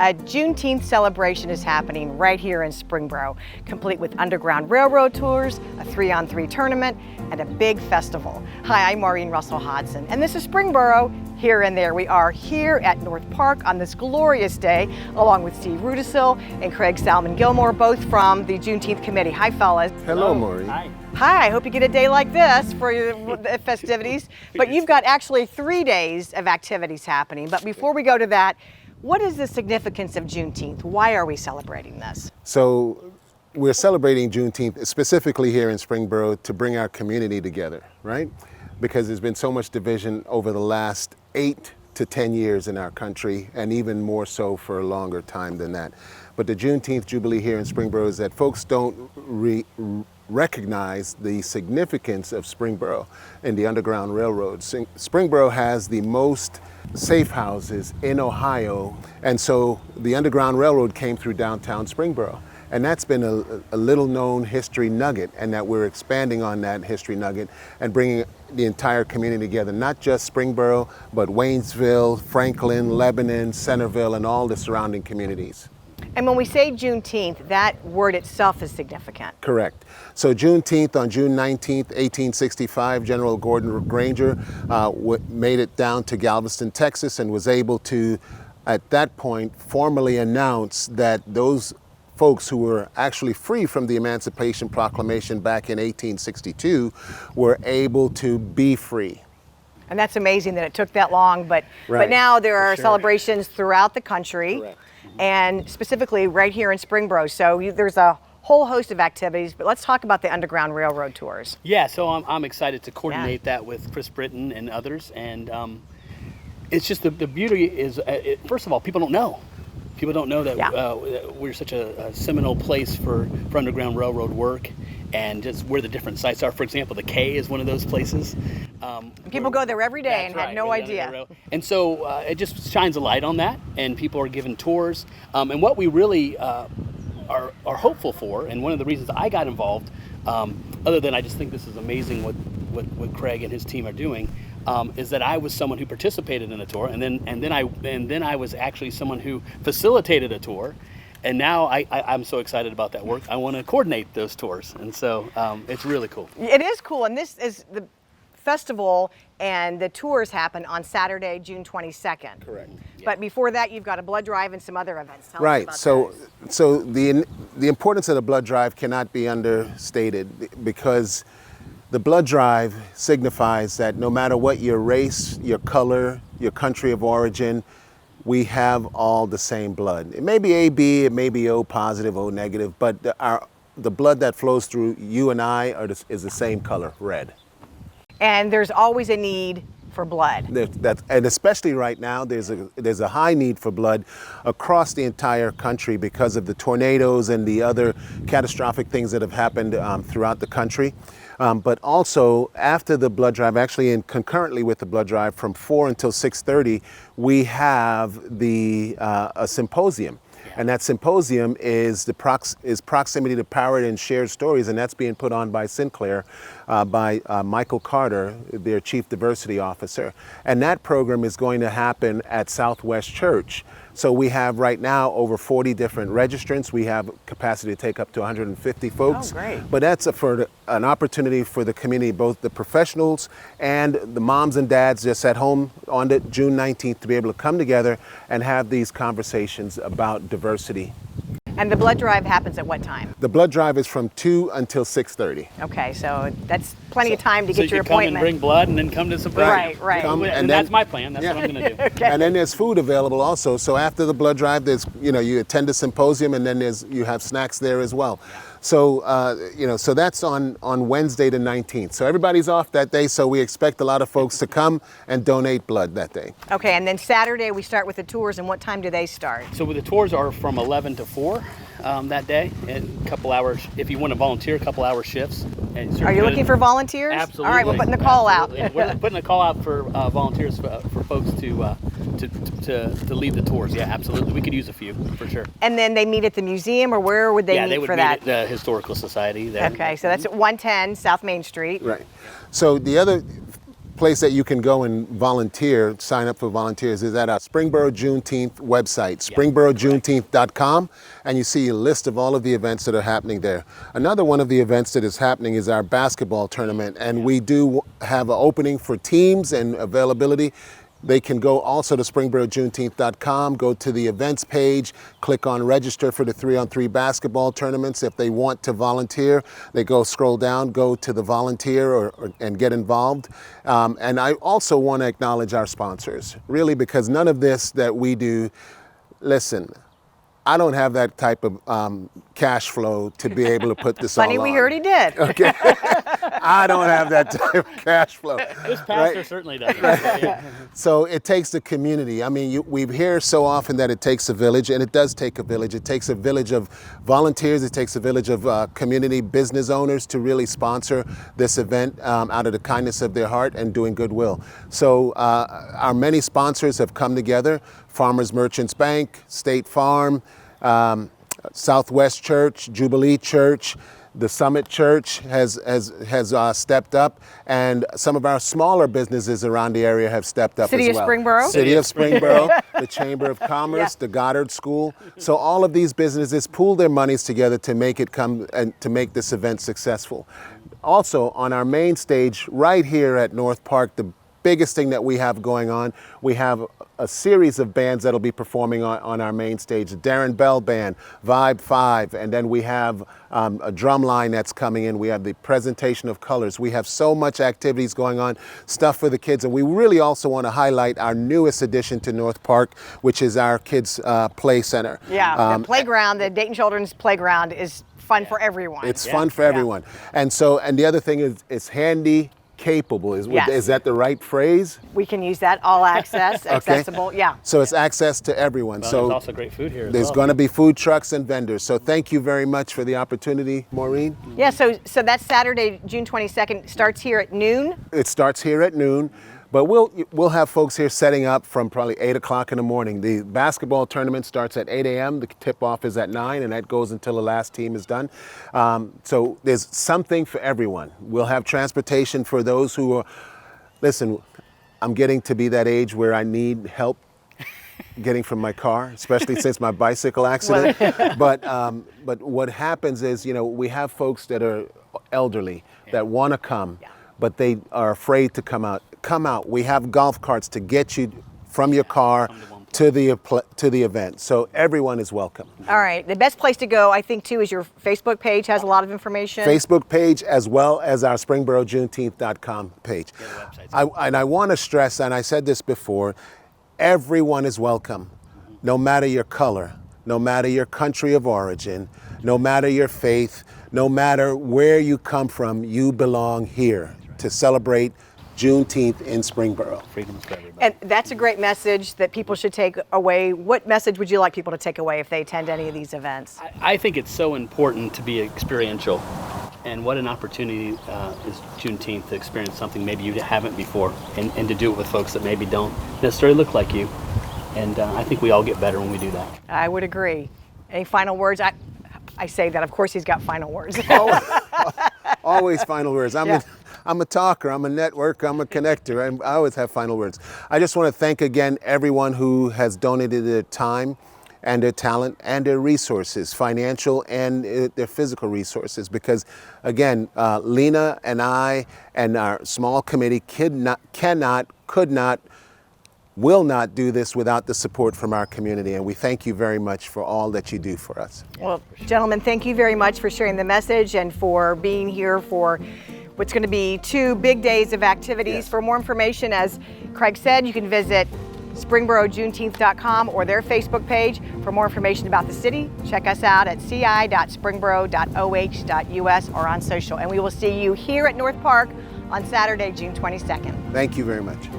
A Juneteenth celebration is happening right here in Springboro, complete with Underground Railroad tours, a 3-on-3 tournament, and a big festival. Hi, I'm Maureen Russell Hodson, and this is Springboro, Here and There. We are here at North Park on this glorious day, along with Steve Rudisil and Craig Salmon Gilmore, both from the Juneteenth Committee. Hi, fellas. Hello, Maureen. Hi. Hi, I hope you get a day like this for your festivities. But you've got actually 3 days of activities happening. But before we go to that, what is the significance of Juneteenth? Why are we celebrating this? So we're celebrating Juneteenth specifically here in Springboro to bring our community together, right? Because there's been so much division over the last 8 to 10 years in our country, and even more so for a longer time than that. But the Juneteenth Jubilee here in Springboro is that folks don't recognize the significance of Springboro and the Underground Railroad. Springboro has the most safe houses in Ohio, and so the Underground Railroad came through downtown Springboro. And that's been a little known history nugget, and that we're expanding on that history nugget and bringing the entire community together, not just Springboro, but Waynesville, Franklin, Lebanon, Centerville, and all the surrounding communities. And when we say Juneteenth, that word itself is significant. Correct. So Juneteenth, on June 19th, 1865, General Gordon Granger made it down to Galveston, Texas, and was able to, at that point, formally announce that those folks who were actually free from the Emancipation Proclamation back in 1862 were able to be free. And that's amazing that it took that long, but now there are celebrations throughout the country. Correct. And specifically right here in Springboro. So there's a whole host of activities, but let's talk about the Underground Railroad tours. Yeah, so I'm excited to coordinate that with Chris Britton and others. And it's just the beauty is, first of all, people don't know. People don't know that we're such a seminal place for Underground Railroad work, and just where the different sites are. For example, the K is one of those places. People go there every day and had no idea. And so it just shines a light on that, and people are given tours. And what we really are hopeful for, and one of the reasons I got involved, other than I just think this is amazing what Craig and his team are doing, is that I was someone who participated in a tour, and then I was actually someone who facilitated a tour, and now I'm so excited about that work. I want to coordinate those tours, and so it's really cool. It is cool, and this is the festival, and the tours happen on Saturday, June 22nd. Correct. But before that, you've got a blood drive and some other events. Tell us about So the importance of the blood drive cannot be understated, because the blood drive signifies that no matter what your race, your color, your country of origin, we have all the same blood. It may be AB, it may be O positive, O negative, but the blood that flows through you and I is the same color, red. And there's always a need for blood. And especially right now, there's a high need for blood across the entire country because of the tornadoes and the other catastrophic things that have happened throughout the country. But also after the blood drive, actually and concurrently with the blood drive, from 4 until 6:30, we have a symposium. And that symposium is proximity to power and shared stories, and that's being put on by Sinclair, by Michael Carter, their Chief Diversity Officer. And that program is going to happen at Southwest Church. So we have right now over 40 different registrants. We have capacity to take up to 150 folks. Oh, great. But that's for an opportunity for the community, both the professionals and the moms and dads just at home on the June 19th, to be able to come together and have these conversations about diversity. And the blood drive happens at what time? The blood drive is from 2 until 6:30. Okay, so that's plenty of time to get your you come appointment. and bring blood and then come to symposium. Right. And that's my plan. That's what I'm going to do. Okay. And then there's food available also. So after the blood drive, there's, you attend a symposium, and then you have snacks there as well. So, so that's on Wednesday the 19th. So everybody's off that day, so we expect a lot of folks to come and donate blood that day. Okay, and then Saturday we start with the tours, and what time do they start? So the tours are from 11 to 4 that day, and a couple hours, if you want to volunteer, a couple hour shifts. Are you looking for volunteers? Absolutely. All right, we're putting the call out. We're putting a call out for volunteers for folks to lead the tours. Yeah, absolutely. We could use a few for sure. And then they meet at the museum, or where would they meet they would for meet that? at the Historical Society there. Okay, so that's at 110 South Main Street. Right. So the other place that you can go and volunteer, sign up for volunteers, is at our Springboro Juneteenth website, springborojuneteenth.com, and you see a list of all of the events that are happening there. Another one of the events that is happening is our basketball tournament, and we do have an opening for teams and availability. They can go also to springborojuneteenth.com, go to the events page, click on register for the 3-on-3 basketball tournaments. If they want to volunteer, they scroll down, go to the volunteer and get involved. And I also want to acknowledge our sponsors, really, because none of this that we do, listen, I don't have that type of cash flow to be able to put this all on. Funny, we heard he did. Okay. I don't have that type of cash flow. This pastor certainly doesn't. Yeah. So it takes the community. I mean, we hear so often that it takes a village, and it does take a village. It takes a village of volunteers. It takes a village of community business owners to really sponsor this event out of the kindness of their heart and doing goodwill. So our many sponsors have come together: Farmers Merchants Bank, State Farm, Southwest Church, Jubilee Church. The Summit Church has stepped up, and some of our smaller businesses around the area have stepped up City as well. of Springboro? City of Springboro, the Chamber of Commerce, the Goddard School. So all of these businesses pool their monies together to make it come and to make this event successful. Also, on our main stage right here at North Park, the biggest thing that we have going on, we have a series of bands that'll be performing on our main stage. The Darren Bell Band, Vibe 5, and then we have a drum line that's coming in. We have the presentation of colors. We have so much activities going on, stuff for the kids, and we really also want to highlight our newest addition to North Park, which is our kids' play center. Yeah, the playground, the Dayton Children's Playground is fun for everyone. It's fun for everyone. And the other thing is it's handy, capable. Is that the right phrase? We can use that. All access, accessible, yeah. So it's access to everyone. Well, so there's also great food here as there's well. going to be food trucks and vendors. So thank you very much for the opportunity, Maureen. Yeah, so that's Saturday, June 22nd, starts here at noon. It starts here at noon. But we'll have folks here setting up from probably 8 o'clock in the morning. The basketball tournament starts at 8 a.m. The tip-off is at 9, and that goes until the last team is done. So there's something for everyone. We'll have transportation for those who are, listen, I'm getting to be that age where I need help getting from my car, especially since my bicycle accident. But what happens is, we have folks that are elderly that want to come, but they are afraid to come out. Come out. We have golf carts to get you from your car to the event. So everyone is welcome. All right. The best place to go, I think, too, is your Facebook page. Has a lot of information. Facebook page, as well as our springborojuneteenth.com page. And I want to stress, and I said this before, everyone is welcome, no matter your color, no matter your country of origin, no matter your faith, no matter where you come from, you belong here to celebrate Juneteenth in Springboro. Freedom for everybody. And that's a great message that people should take away. What message would you like people to take away if they attend any of these events? I think it's so important to be experiential. And what an opportunity is Juneteenth to experience something maybe you haven't before, and to do it with folks that maybe don't necessarily look like you. And I think we all get better when we do that. I would agree. Any final words? I say that. Of course, he's got final words. Always final words. I'm a talker, I'm a networker, I'm a connector. I always have final words. I just want to thank again everyone who has donated their time and their talent and their resources, financial and their physical resources, because again, Lena and I and our small committee will not do this without the support from our community, and we thank you very much for all that you do for us. Well, gentlemen, thank you very much for sharing the message and for being here for what's going to be 2 big days of activities. Yes. For more information, as Craig said, you can visit springborojuneteenth.com or their Facebook page. For more information about the city, check us out at ci.springboro.oh.us or on social. And we will see you here at North Park on Saturday, June 22nd. Thank you very much.